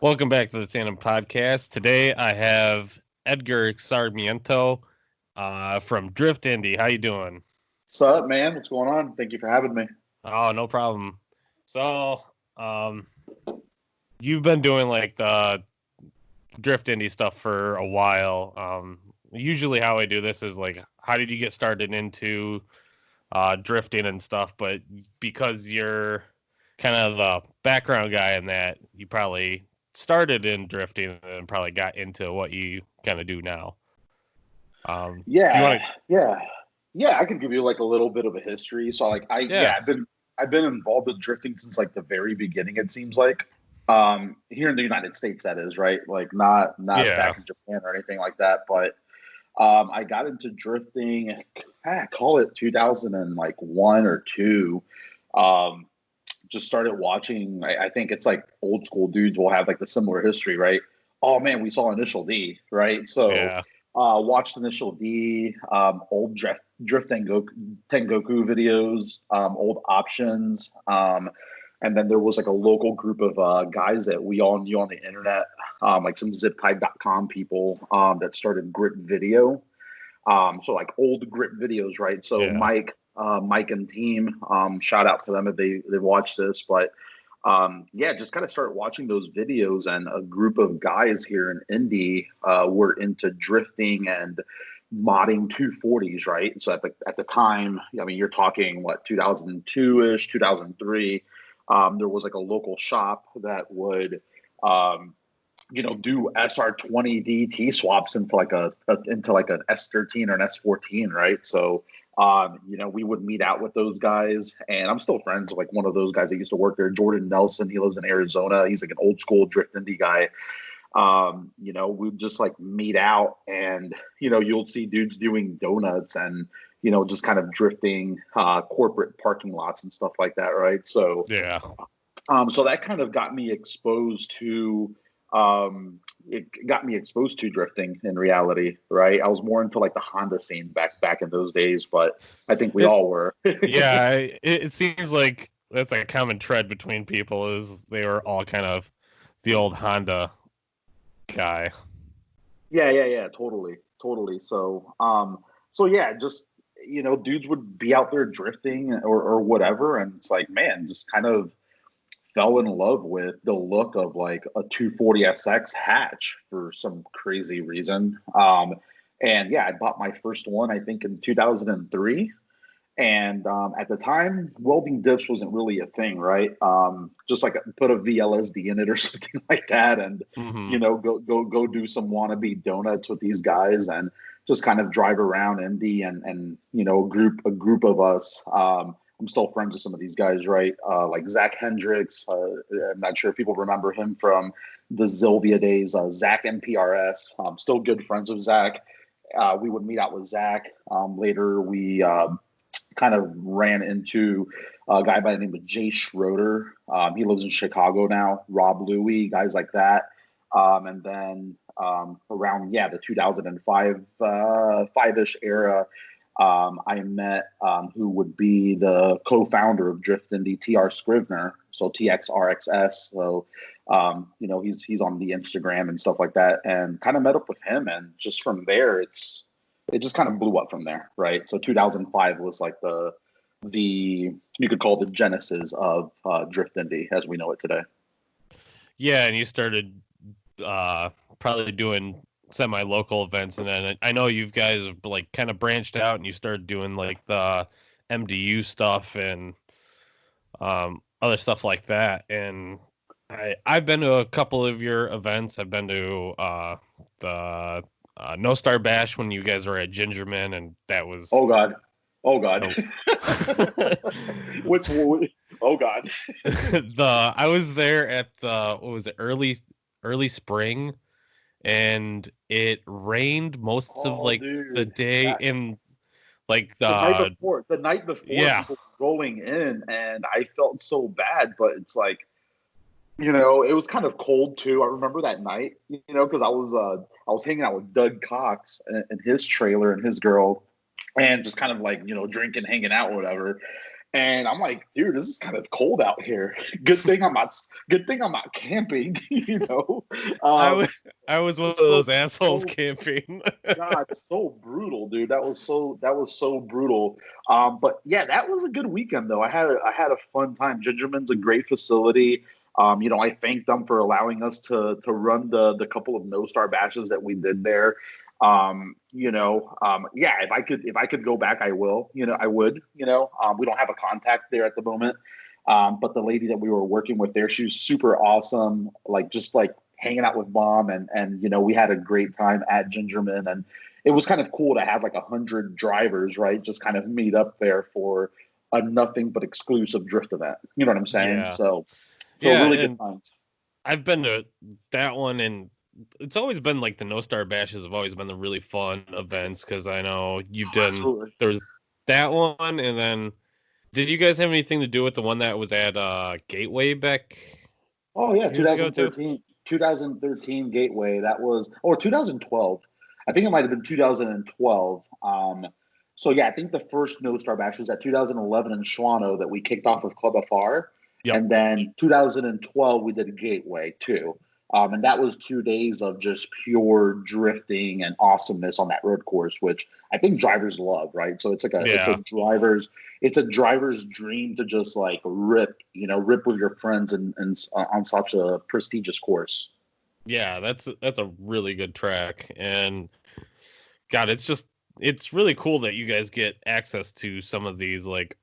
Welcome back to the Tandem podcast. Today I have Edgar Sarmiento from Drift Indy. How you doing? What's up, man? What's going on? Thank you for having me. Oh, no problem. So, um, you've been doing like the Drift Indy stuff for a while. Usually how I do this is like, how did you get started into drifting and stuff? But because you're kind of the background guy in that, you probably started in drifting and probably got into what you kind of do now. Do you Yeah, want yeah, yeah. I can give you like a little bit of a history. So, like, to? Yeah, I've been involved with drifting since like the very beginning. It seems like here in the United States, that is right. Like, not yeah, back in Japan or anything like that. But I got into drifting. Call it 2001 or two. Um, just started watching. I think it's like old school dudes will have like the similar history, right? Oh man, we saw Initial D, right? So yeah, watched Initial D, old Drift Tengoku videos, old options, and then there was like a local group of guys that we all knew on the internet, like some ziptide.com people that started Grip Video. So like old grip videos, right? So yeah, Mike and team, shout out to them if they watch this. But yeah, just kind of start watching those videos, and a group of guys here in Indy were into drifting and modding 240s, right? So at the time, I mean, you're talking what 2002 ish, 2003. There was like a local shop that would. Um, do SR20 DT swaps into into like an S13 or an S14, right? So, we would meet out with those guys, and I'm still friends with like one of those guys that used to work there, Jordan Nelson. He lives in Arizona. He's like an old school drift indie guy. We'd just like meet out, and you'll see dudes doing donuts and just kind of drifting corporate parking lots and stuff like that, right? So yeah, so that kind of got me exposed to it got me exposed to drifting in reality, right? I was more into like the Honda scene back in those days, but I think we it, all were. yeah. It seems like that's a common thread between people is they were all kind of the old Honda guy. Yeah, totally. So yeah, just dudes would be out there drifting or whatever, and it's like, man, just kind of fell in love with the look of like a 240SX hatch for some crazy reason. And yeah, I bought my first one, I think, in 2003. And at the time, welding diffs wasn't really a thing, right? Just like put a VLSD in it or something like that, and Hmm. go do some wannabe donuts with these guys, and just kind of drive around Indy, and a group of us. I'm still friends with some of these guys, right? Like Zach Hendricks. I'm not sure if people remember him from the Zilvia days. Zach MPRS. Still good friends with Zach. We would meet out with Zach. Later, we kind of ran into a guy by the name of Jay Schroeder. He lives in Chicago now. Rob Louie, guys like that. And then around the 2005 five-ish era, I met who would be the co-founder of Drift Indie, TR Scrivener, so TXRXS. So he's on the Instagram and stuff like that, and kind of met up with him, and just from there, it just kind of blew up from there, right? So 2005 was like the you could call it the genesis of Drift Indie as we know it today. Yeah, and you started uh, probably doing semi-local events, and then I know you guys have like kind of branched out, and you started doing like the MDU stuff and other stuff like that. And I've been to a couple of your events. I've been to the No Star Bash when you guys were at Gingerman, and that was Oh God, oh God, oh. which oh God, The I was there at what was it, early spring, and it rained most of oh like the dude, day that in like the night before yeah, people were rolling in, and I felt so bad, but it's like it was kind of cold too. I remember that night, because I was hanging out with Doug Cox and his trailer and his girl, and just kind of like drinking, hanging out, whatever. And I'm like, dude, this is kind of cold out here. Good thing I'm not. Good thing I'm not camping. You know, I um, was I was one of so those assholes so camping. God, so brutal, dude. That was so brutal. But yeah, that was a good weekend though. I had a fun time. Gingerman's a great facility. I thank them for allowing us to run the couple of no star batches that we did there. Yeah, if I could go back, I will. I would. We don't have a contact there at the moment. But the lady that we were working with there, she was super awesome. Like just like hanging out with mom and we had a great time at Gingerman, and it was kind of cool to have like 100 drivers, right? Just kind of meet up there for a nothing but exclusive drift event. You know what I'm saying? Yeah. So Yeah, really good and times. I've been to that one, and it's always been like the no star bashes have always been the really fun events because I know you've Oh, done absolutely. there's that one, and then did you guys have anything to do with the one that was at Gateway back Oh yeah, years ago too? 2013 Gateway. That was or 2012. I think it might have been 2012. So yeah, I think the first No Star Bash was at 2011 in Schwano that we kicked off with Club FR, Yep. and then 2012 we did Gateway too. And that was 2 days of just pure drifting and awesomeness on that road course, which I think drivers love, right? So Yeah. it's a driver's dream to just like rip with your friends and on such a prestigious course. Yeah, that's a really good track. And God, it's really cool that you guys get access to some of these like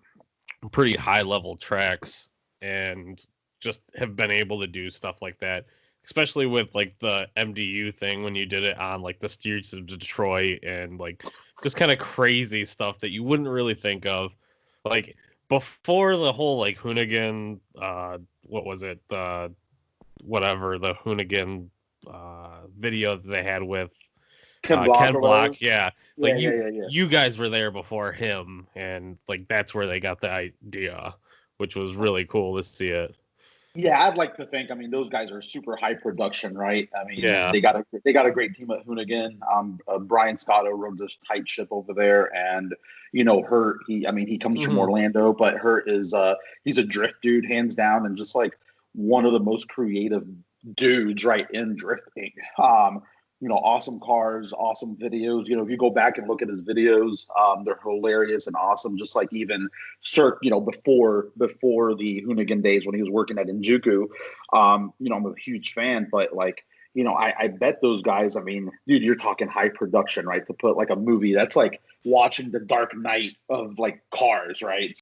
pretty high level tracks and just have been able to do stuff like that. Especially with like the MDU thing when you did it on like the streets of Detroit and like just kind of crazy stuff that you wouldn't really think of. Like before the whole like Hoonigan what was it? Whatever the Hoonigan video that they had with Ken Block Ken or whatever. Block, yeah. Like Yeah, yeah, yeah, yeah. you guys were there before him, and like that's where they got the idea, which was really cool to see it. Yeah, I'd like to think. I mean, those guys are super high production, right? I mean, Yeah. they got a great team at Hoonigan. Brian Scotto runs a tight ship over there, and Hurt. He comes from Hmm. Orlando, but Hurt is he's a drift dude, hands down, and just like one of the most creative dudes, right, in drifting. Awesome cars, awesome videos. If you go back and look at his videos, they're hilarious and awesome. Just like even before the Hoonigan days when he was working at Injuku. I'm a huge fan, but like, I bet those guys, I mean, dude, you're talking high production, right? To put like a movie that's like watching the Dark Knight of like cars, right?